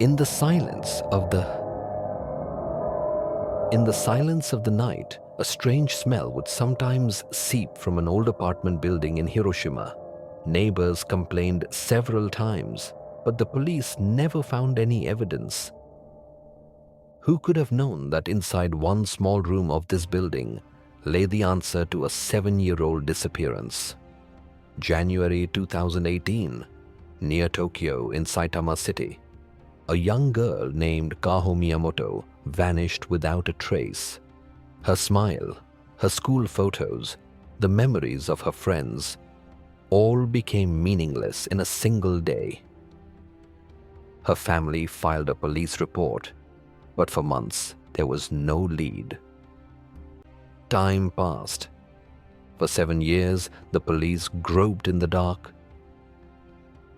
In the silence of the In the silence of the night, a strange smell would sometimes seep from an old apartment building in Hiroshima. Neighbors complained several times, but the police never found any evidence. Who could have known that inside one small room of this building lay the answer to a 7-year-old disappearance? January 2018, near Tokyo in Saitama City, a young girl named Kaho Miyamoto vanished without a trace. Her smile, her school photos, the memories of her friends, all became meaningless in a single day. Her family filed a police report, but for months there was no lead. Time passed. For 7 years, the police groped in the dark.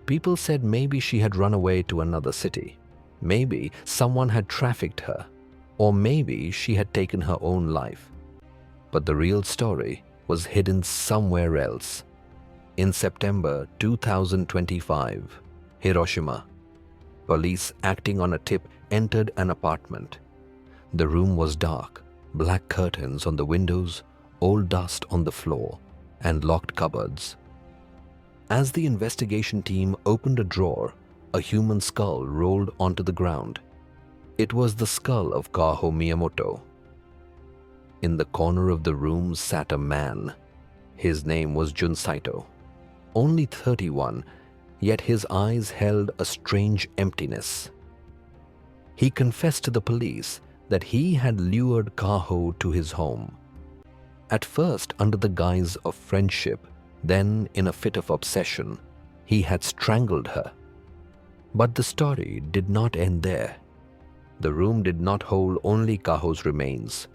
People said maybe she had run away to another city. Maybe someone had trafficked her, or maybe she had taken her own life. But the real story was hidden somewhere else. In September 2025, Hiroshima, police acting on a tip entered an apartment. The room was dark, black curtains on the windows, old dust on the floor, and locked cupboards. As the investigation team opened a drawer, a human skull rolled onto the ground. It was the skull of Kaho Miyamoto. In the corner of the room sat a man. His name was Jun Saito. Only 31, yet his eyes held a strange emptiness. He confessed to the police that he had lured Kaho to his home. At first under the guise of friendship, then in a fit of obsession, he had strangled her. But the story did not end there. The room did not hold only Kaho's remains.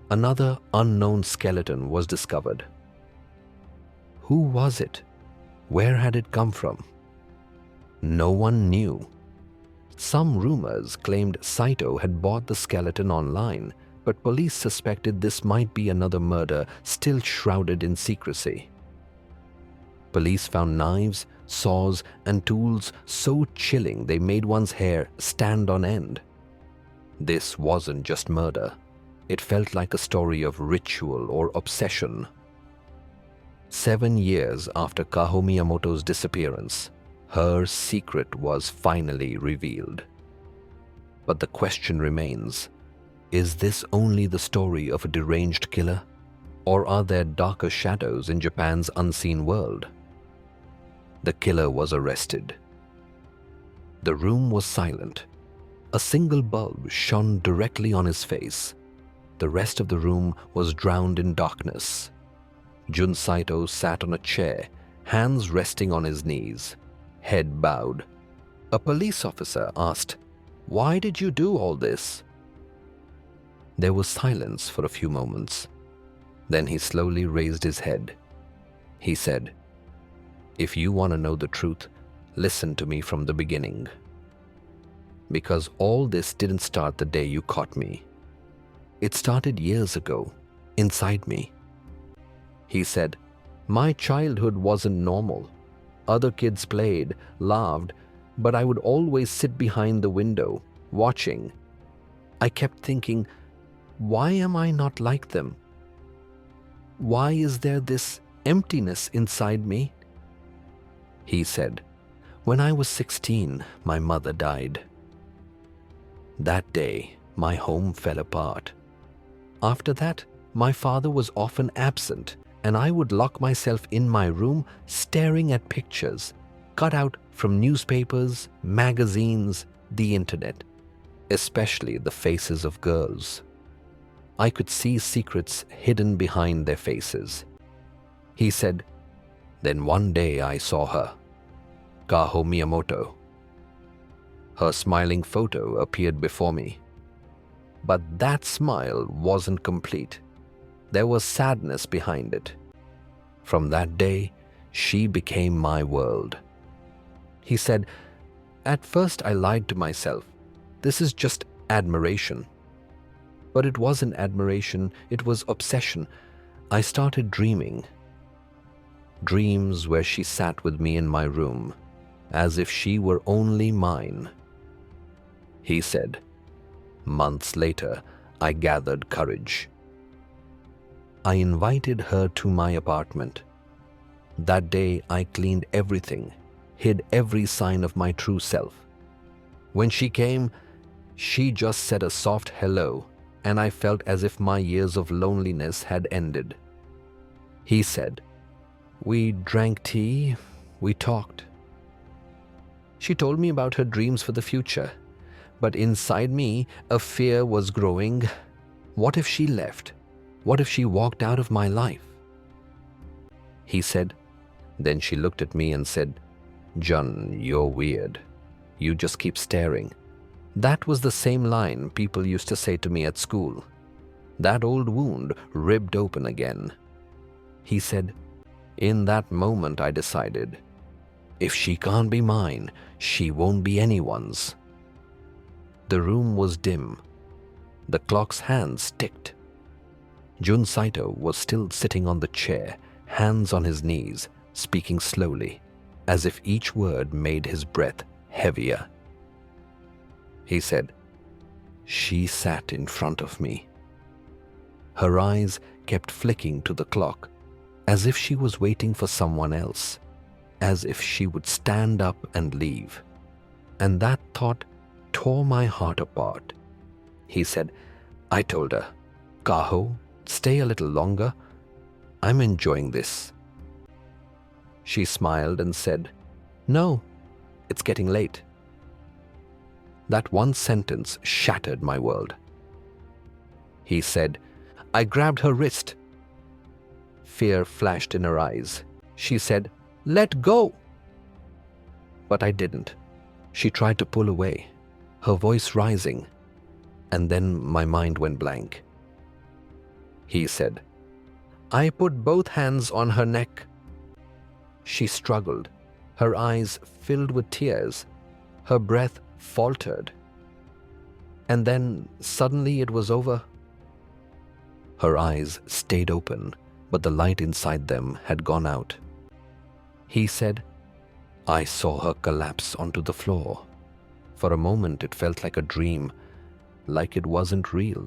Another unknown skeleton was discovered. Who was it? Where had it come from? No one knew. Some rumors claimed Saito had bought the skeleton online, but police suspected this might be another murder still shrouded in secrecy. Police found knives, saws, and tools so chilling they made one's hair stand on end. This wasn't just murder. It felt like a story of ritual or obsession. 7 years after Kaho Miyamoto's disappearance, her secret was finally revealed. But the question remains, is this only the story of a deranged killer? Or are there darker shadows in Japan's unseen world? The killer was arrested. The room was silent. A single bulb shone directly on his face. The rest of the room was drowned in darkness. Jun Saito sat on a chair, hands resting on his knees, head bowed. A police officer asked, "Why did you do all this?" There was silence for a few moments. Then he slowly raised his head. He said, "If you want to know the truth, listen to me from the beginning. Because all this didn't start the day you caught me. It started years ago, inside me." He said, "My childhood wasn't normal. Other kids played, laughed, but I would always sit behind the window, watching. I kept thinking, why am I not like them? Why is there this emptiness inside me?" He said, "When I was 16, my mother died. That day, my home fell apart. After that, my father was often absent, and I would lock myself in my room staring at pictures cut out from newspapers, magazines, the internet, especially the faces of girls. I could see secrets hidden behind their faces." He said, "Then one day I saw her, Kaho Miyamoto. Her smiling photo appeared before me. But that smile wasn't complete. There was sadness behind it. From that day, she became my world." He said, "At first I lied to myself. This is just admiration." But it wasn't admiration, it was obsession. I started dreaming. Dreams where she sat with me in my room, as if she were only mine. he said. Months later, I gathered courage. I invited her to my apartment. That day, I cleaned everything, hid every sign of my true self. When she came, she just said a soft hello, and I felt as if my years of loneliness had ended. He said, "We drank tea, we talked." She told me about her dreams for the future, but inside me, a fear was growing. What if she left? What if she walked out of my life? He said. Then she looked at me and said, "Jun, you're weird. You just keep staring." That was the same line people used to say to me at school. That old wound ripped open again. He said, "In that moment I decided, if she can't be mine, she won't be anyone's." The room was dim. The clock's hands ticked. Jun Saito was still sitting on the chair, hands on his knees, speaking slowly, as if each word made his breath heavier. He said, "She sat in front of me." Her eyes kept flicking to the clock, as if she was waiting for someone else, as if she would stand up and leave. And that thought tore my heart apart. He said, I told her, "Kaho, stay a little longer. I'm enjoying this." She smiled and said, "No, it's getting late." That one sentence shattered my world. He said, I grabbed her wrist. Fear flashed in her eyes. She said, "Let go." But I didn't. She tried to pull away, her voice rising, and then my mind went blank. He said, I put both hands on her neck. She struggled, her eyes filled with tears, her breath faltered. And then suddenly it was over. Her eyes stayed open, but the light inside them had gone out. He said, I saw her collapse onto the floor. For a moment it felt like a dream, like it wasn't real.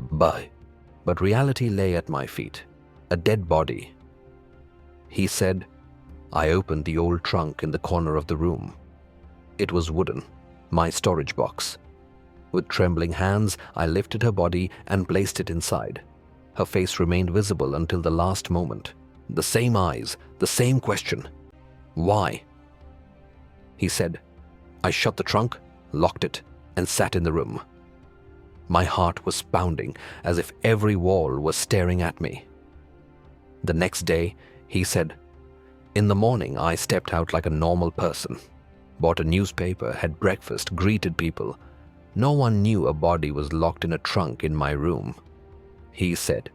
But reality lay at my feet, a dead body. He said, I opened the old trunk in the corner of the room. It was wooden, my storage box. With trembling hands, I lifted her body and placed it inside. Her face remained visible until the last moment. The same eyes, the same question. Why? He said, I shut the trunk, locked it, and sat in the room. My heart was pounding as if every wall was staring at me. The next day, he said, in the morning, I stepped out like a normal person, bought a newspaper, had breakfast, greeted people. No one knew a body was locked in a trunk in my room. He said,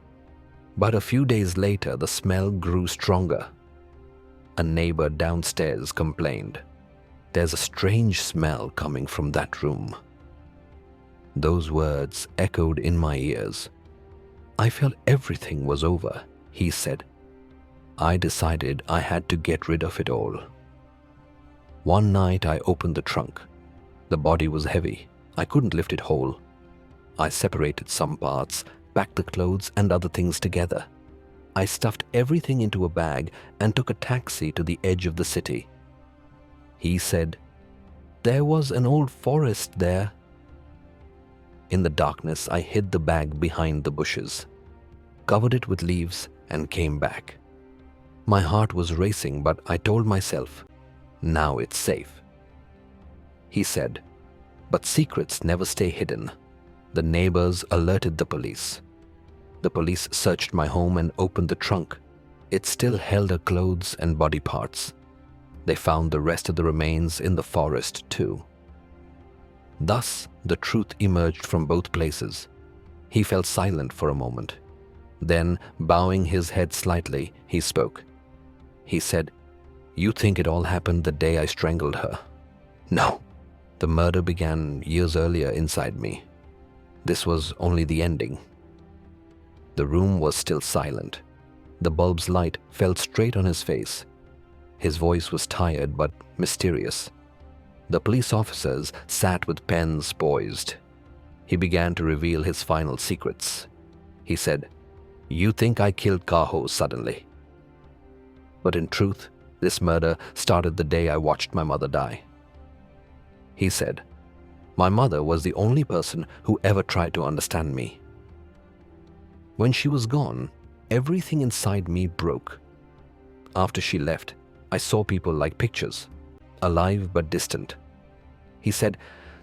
but a few days later, the smell grew stronger. A neighbor downstairs complained, there's a strange smell coming from that room. Those words echoed in my ears. I felt everything was over, he said. I decided I had to get rid of it all. One night I opened the trunk. The body was heavy. I couldn't lift it whole. I separated some parts, packed the clothes and other things together. I stuffed everything into a bag and took a taxi to the edge of the city. He said, there was an old forest there. In the darkness, I hid the bag behind the bushes, covered it with leaves, and came back. My heart was racing, but I told myself, now it's safe. He said, but secrets never stay hidden. The neighbors alerted the police. The police searched my home and opened the trunk. It still held her clothes and body parts. They found the rest of the remains in the forest too. Thus, the truth emerged from both places. He fell silent for a moment. Then, bowing his head slightly, he spoke. He said, you think it all happened the day I strangled her? No. The murder began years earlier inside me. This was only the ending. The room was still silent. The bulb's light fell straight on his face. His voice was tired but mysterious. The police officers sat with pens poised. He began to reveal his final secrets. He said, "You think I killed Kaho suddenly. But in truth, this murder started the day I watched my mother die." He said, "My mother was the only person who ever tried to understand me. When she was gone, everything inside me broke. After she left, I saw people like pictures, alive but distant." He said,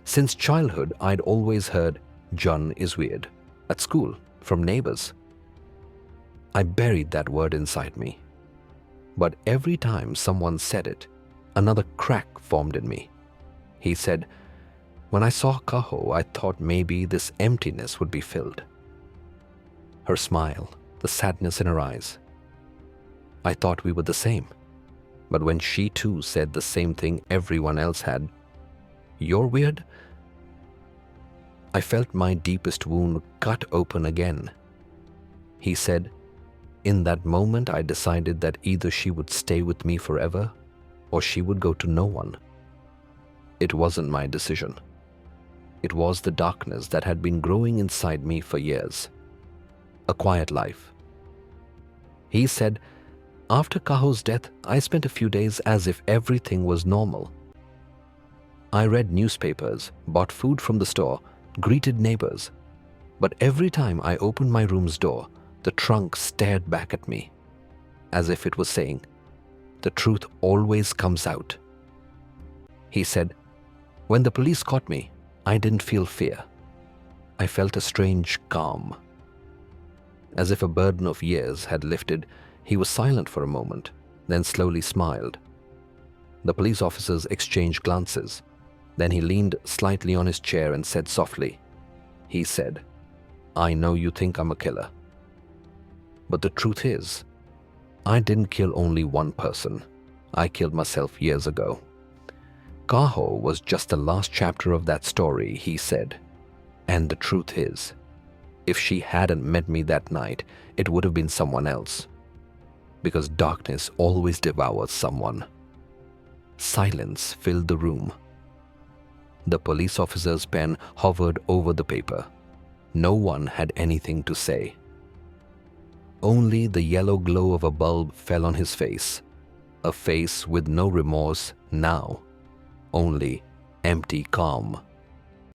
"Since childhood, I'd always heard Jun is weird, at school, from neighbors. I buried that word inside me. But every time someone said it, another crack formed in me." He said, "When I saw Kaho, I thought maybe this emptiness would be filled." Her smile, the sadness in her eyes. "I thought we were the same. But when she too said the same thing everyone else had, 'You're weird,' I felt my deepest wound cut open again." He said, "In that moment I decided that either she would stay with me forever or she would go to no one. It wasn't my decision. It was the darkness that had been growing inside me for years. A quiet life." He said, "After Kaho's death, I spent a few days as if everything was normal. I read newspapers, bought food from the store, greeted neighbors. But every time I opened my room's door, the trunk stared back at me, as if it was saying, 'The truth always comes out.'" He said, "When the police caught me, I didn't feel fear. I felt a strange calm. As if a burden of years had lifted, he was silent for a moment, then slowly smiled. The police officers exchanged glances. Then he leaned slightly on his chair and said softly, he said, 'I know you think I'm a killer. But the truth is, I didn't kill only one person. I killed myself years ago.' Kaho was just the last chapter of that story," he said. "And the truth is, if she hadn't met me that night, it would have been someone else. Because darkness always devours someone." Silence filled the room. The police officer's pen hovered over the paper. No one had anything to say. Only the yellow glow of a bulb fell on his face, a face with no remorse now, only empty calm.